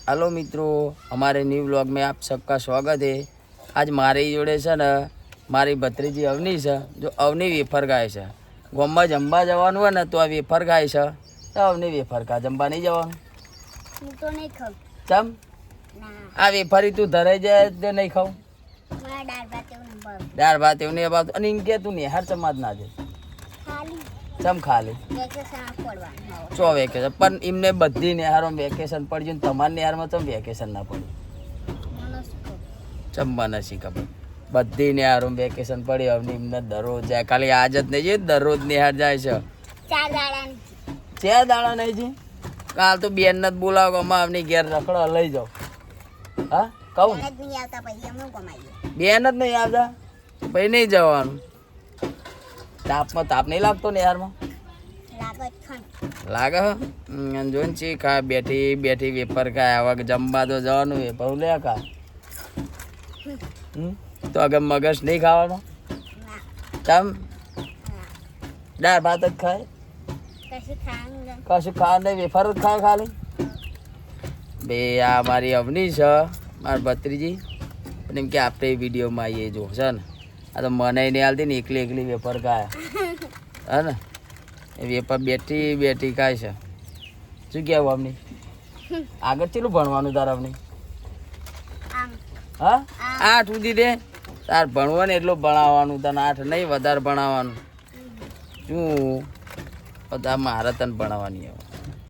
Hello मित्रों, हमारे new vlog में आप सबका स्वागत है। आज मारी जोड़े છે ને મારી ભત્રીજી અવની છે, જો અવની વેફર ખાય છે। ગામમાં જમવા જવાનું હોય ને તો આ વેફર ખાય છે, તો અવની વેફર ખા, જમવા નહીં જવાનું? હું તો નહીં ખાઉં। ચમ? આ વેફરી તું ધરાઈ જાય તે નહીં ખાઉં? મારા દાળ ભાત એવું નહીં ભાવે। દાળ ભાત એવું નહીં ભાવતું? અને એમ કે તું નિહાર સમાજ ના છે, ખાલી ચમ ખાલી વેકેશન પડવાનું હોય। ચો વેકેશન પણ એમને બધી નિહારમાં વેકેશન પડ્યું ને તમારા નિહારમાં તો વેકેશન ના પડ્યું? મને શું ખબર? ચંબા નથી ખબર, બધી નિહારમાં વેકેશન પડી હવે એમને દરરોજ જાય, ખાલી આજ જ નહીં છે, દરરોજ નિહાર જાય છે। 4 દાડાની ચાર દાડા નહીં છે? કાલ તો બેન ને જ બોલાવો, અમારે અમની ઘેર રખડો લઈ જાઓ। હા કહું, જ નહીં આવતા પછી અમે કમાઈએ। બેન જ નહીં આવતા ભાઈ નહીં જવાનું। તાપમાં તાપ નહીં લાગતો નિહારમાં? લાગે જ ખણ। લાગે જોઈને છે ખા બેઠી બેઠી વેફર ખાય, હવે જમવા તો જવાનું વેફર લે ખા। તો આગળ મગજ નહીં ખાવાનો? ના ચમ? ના દાળ ભાત જ ખાય, કશું ખાવાનું નહીં। કશું ખા નહીં, વેફર જ ખાય ખાલી? બે આ મારી અવની છે, મારી ભત્રીજી, પણ એમ કે આપણે એ વિડીયોમાં આવીએ જો છે ને, આ તો મને નહીં હાલતી ને, એકલી એકલી વેફર ખાય હે ને, એ વેફર બેઠી બેઠી ખાય છે। શું કહેવું અવની? આગળ ચેટલું ભણવાનું તાર અવની? આમ હા 8 સુધી દે તાર ભણવું ને એટલું ભણાવવાનું, તને 8 નહીં વધારે ભણાવવાનું। શું બધા મારે તને ભણાવવાની હવે?